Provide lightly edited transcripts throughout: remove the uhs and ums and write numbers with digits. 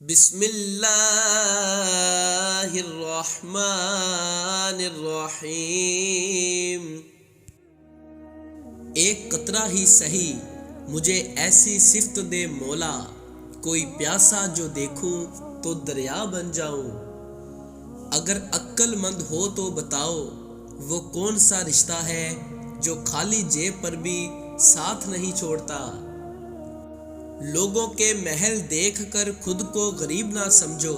بسم اللہ الرحمن الرحیم۔ ایک قطرہ ہی سہی مجھے ایسی صفت دے مولا، کوئی پیاسا جو دیکھوں تو دریا بن جاؤں۔ اگر عقل مند ہو تو بتاؤ وہ کون سا رشتہ ہے جو خالی جیب پر بھی ساتھ نہیں چھوڑتا۔ لوگوں کے محل دیکھ کر خود کو غریب نہ سمجھو،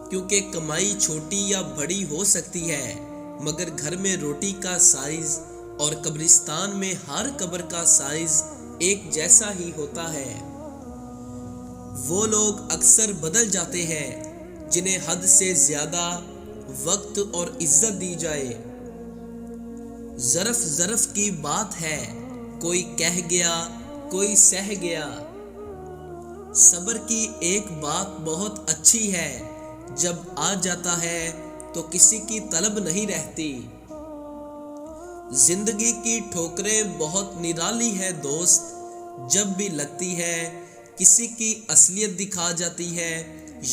کیونکہ کمائی چھوٹی یا بڑی ہو سکتی ہے، مگر گھر میں روٹی کا سائز اور قبرستان میں ہر قبر کا سائز ایک جیسا ہی ہوتا ہے۔ وہ لوگ اکثر بدل جاتے ہیں جنہیں حد سے زیادہ وقت اور عزت دی جائے۔ ظرف ظرف کی بات ہے، کوئی کہہ گیا کوئی سہ گیا۔ صبر کی ایک بات بہت اچھی ہے، جب آ جاتا ہے تو کسی کی طلب نہیں رہتی۔ زندگی کی ٹھوکریں بہت نرالی ہے دوست، جب بھی لگتی ہے کسی کی اصلیت دکھا جاتی ہے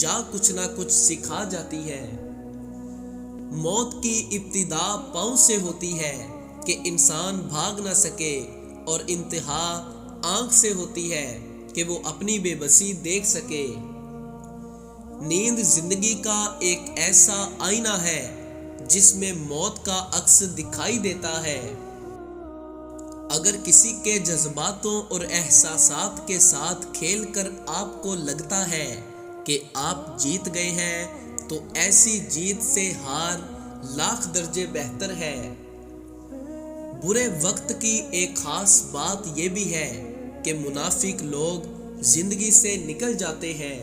یا کچھ نہ کچھ سکھا جاتی ہے۔ موت کی ابتدا پاؤں سے ہوتی ہے کہ انسان بھاگ نہ سکے، اور انتہا آنکھ سے ہوتی ہے کہ وہ اپنی بے بسی دیکھ سکے۔ نیند زندگی کا ایک ایسا آئینہ ہے جس میں موت کا عکس دکھائی دیتا ہے۔ اگر کسی کے جذباتوں اور احساسات کے ساتھ کھیل کر آپ کو لگتا ہے کہ آپ جیت گئے ہیں، تو ایسی جیت سے ہار لاکھ درجے بہتر ہے۔ برے وقت کی ایک خاص بات یہ بھی ہے کہ منافق لوگ زندگی سے نکل جاتے ہیں۔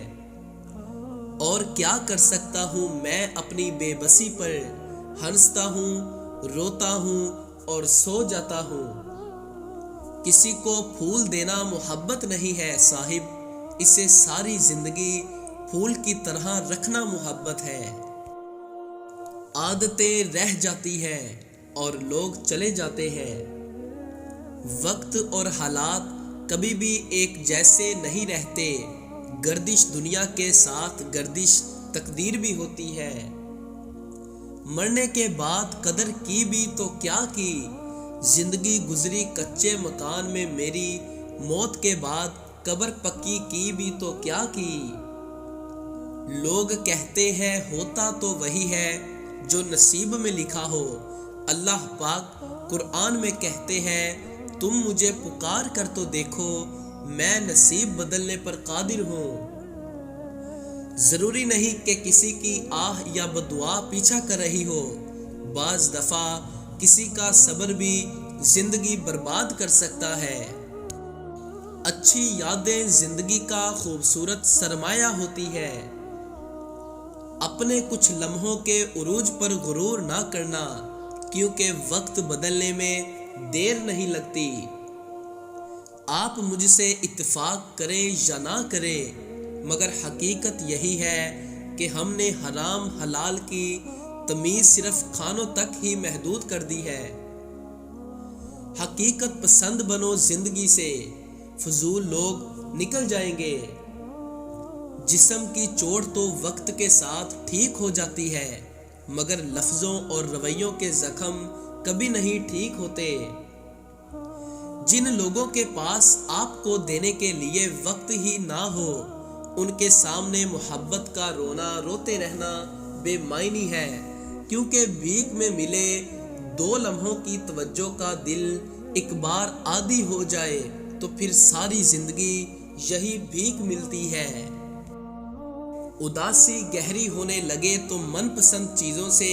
اور کیا کر سکتا ہوں میں اپنی بے بسی پر، ہنستا ہوں، روتا ہوں اور سو جاتا ہوں۔ کسی کو پھول دینا محبت نہیں ہے صاحب، اسے ساری زندگی پھول کی طرح رکھنا محبت ہے۔ عادتیں رہ جاتی ہیں اور لوگ چلے جاتے ہیں۔ وقت اور حالات کبھی بھی ایک جیسے نہیں رہتے۔ گردش دنیا کے ساتھ گردش تقدیر بھی ہوتی ہے۔ مرنے کے بعد قدر کی بھی تو کیا کی، زندگی گزری کچے مکان میں میری، موت کے بعد قبر پکی کی بھی تو کیا کی۔ لوگ کہتے ہیں ہوتا تو وہی ہے جو نصیب میں لکھا ہو، اللہ پاک قرآن میں کہتے ہیں تم مجھے پکار کر تو دیکھو، میں نصیب بدلنے پر قادر ہوں۔ ضروری نہیں کہ کسی کی آہ یا بدعا پیچھا کر رہی ہو، بعض دفعہ کسی کا صبر بھی زندگی برباد کر سکتا ہے۔ اچھی یادیں زندگی کا خوبصورت سرمایہ ہوتی ہے۔ اپنے کچھ لمحوں کے عروج پر غرور نہ کرنا، کیونکہ وقت بدلنے میں دیر نہیں لگتی۔ آپ مجھ سے اتفاق کریں یا نہ کریں، مگر حقیقت یہی ہے کہ ہم نے حرام حلال کی تمیز صرف کھانوں تک ہی محدود کر دی ہے۔ حقیقت پسند بنو زندگی سے، فضول لوگ نکل جائیں گے۔ جسم کی چوٹ تو وقت کے ساتھ ٹھیک ہو جاتی ہے، مگر لفظوں اور رویوں کے زخم کبھی نہیں ٹھیک ہوتے۔ جن لوگوں کے پاس آپ کو دینے کے لیے وقت ہی نہ ہو، ان کے سامنے محبت کا رونا روتے رہنا بے معنی ہے، کیونکہ بھیک میں ملے 2 لمحوں کی توجہ کا دل ایک بار عادی ہو جائے تو پھر ساری زندگی یہی بھیک ملتی ہے۔ اداسی گہری ہونے لگے تو من پسند چیزوں سے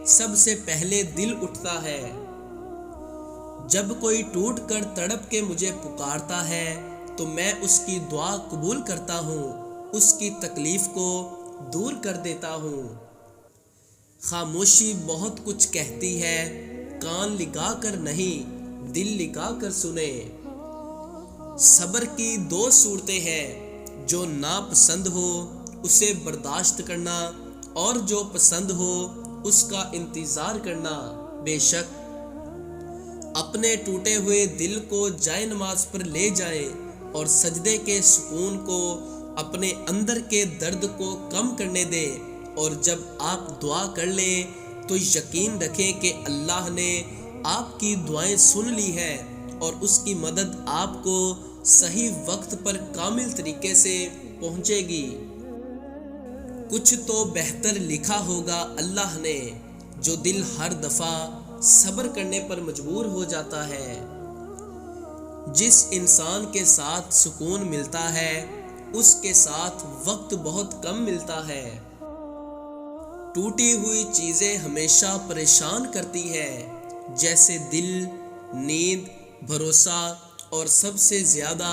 سب سے پہلے دل اٹھتا ہے۔ جب کوئی ٹوٹ کر تڑپ کے مجھے پکارتا ہے تو میں اس کی دعا قبول کرتا ہوں، اس کی تکلیف کو دور کر دیتا ہوں۔ خاموشی بہت کچھ کہتی ہے، کان لگا کر نہیں دل لگا کر سنے۔ صبر کی 2 صورتیں ہیں، جو ناپسند ہو اسے برداشت کرنا، اور جو پسند ہو اس کا انتظار کرنا۔ بے شک اپنے ٹوٹے ہوئے دل کو جائے نماز پر لے جائیں اور سجدے کے سکون کو اپنے اندر کے درد کو کم کرنے دے، اور جب آپ دعا کر لیں تو یقین رکھیں کہ اللہ نے آپ کی دعائیں سن لی ہے اور اس کی مدد آپ کو صحیح وقت پر کامل طریقے سے پہنچے گی۔ کچھ تو بہتر لکھا ہوگا اللہ نے، جو دل ہر دفعہ صبر کرنے پر مجبور ہو جاتا ہے۔ جس انسان کے ساتھ سکون ملتا ہے اس کے ساتھ وقت بہت کم ملتا ہے۔ ٹوٹی ہوئی چیزیں ہمیشہ پریشان کرتی ہے، جیسے دل، نیند، بھروسہ اور سب سے زیادہ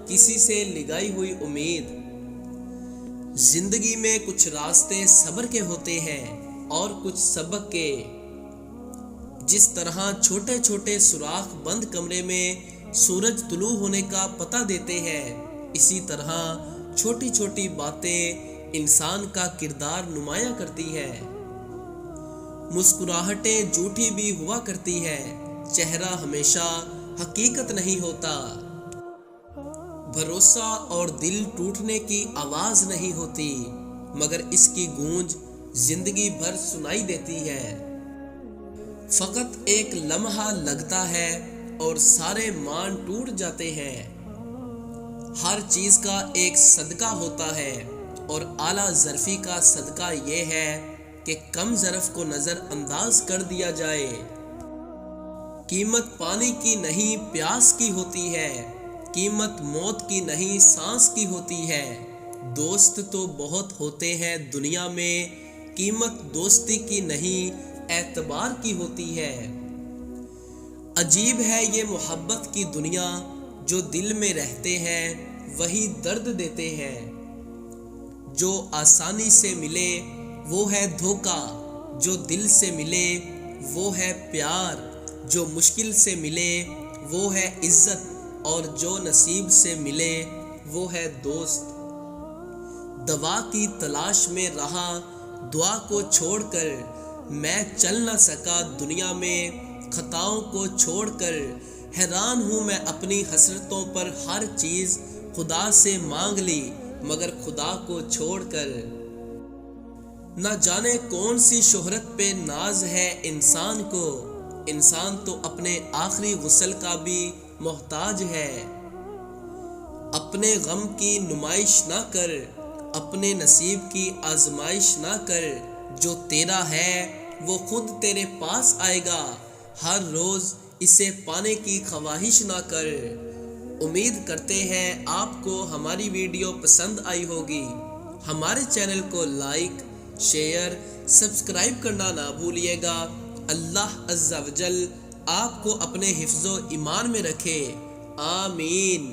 کسی سے لگائی ہوئی امید۔ زندگی میں کچھ راستے صبر کے ہوتے ہیں اور کچھ سبق کے۔ جس طرح چھوٹے چھوٹے سوراخ بند کمرے میں سورج طلوع ہونے کا پتہ دیتے ہیں، اسی طرح چھوٹی چھوٹی باتیں انسان کا کردار نمایاں کرتی ہے۔ مسکراہٹیں جھوٹی بھی ہوا کرتی ہے، چہرہ ہمیشہ حقیقت نہیں ہوتا۔ بھروسہ اور دل ٹوٹنے کی آواز نہیں ہوتی، مگر اس کی گونج زندگی بھر سنائی دیتی ہے۔ فقط ایک لمحہ لگتا ہے اور سارے مان ٹوٹ جاتے ہیں۔ ہر چیز کا ایک صدقہ ہوتا ہے، اور اعلیٰ ظرفی کا صدقہ یہ ہے کہ کم ظرف کو نظر انداز کر دیا جائے۔ قیمت پانی کی نہیں پیاس کی ہوتی ہے، قیمت موت کی نہیں سانس کی ہوتی ہے۔ دوست تو بہت ہوتے ہیں دنیا میں، قیمت دوستی کی نہیں اعتبار کی ہوتی ہے۔ عجیب ہے یہ محبت کی دنیا، جو دل میں رہتے ہیں وہی درد دیتے ہیں۔ جو آسانی سے ملے وہ ہے دھوکا، جو دل سے ملے وہ ہے پیار، جو مشکل سے ملے وہ ہے عزت، اور جو نصیب سے ملے وہ ہے دوست۔ دوا کی تلاش میں رہا دعا کو چھوڑ کر، میں چل نہ سکا دنیا میں خطاؤں کو چھوڑ کر۔ حیران ہوں میں اپنی حسرتوں پر، ہر چیز خدا سے مانگ لی مگر خدا کو چھوڑ کر۔ نہ جانے کون سی شہرت پہ ناز ہے انسان کو، انسان تو اپنے آخری غسل کا بھی محتاج ہے۔ اپنے غم کی نمائش نہ کر، اپنے نصیب کی آزمائش نہ کر، جو تیرا ہے وہ خود تیرے پاس آئے گا، ہر روز اسے پانے کی خواہش نہ کر۔ امید کرتے ہیں آپ کو ہماری ویڈیو پسند آئی ہوگی۔ ہمارے چینل کو لائک، شیئر، سبسکرائب کرنا نہ بھولیے گا۔ اللہ عز و جل آپ کو اپنے حفظ و ایمان میں رکھے، آمین۔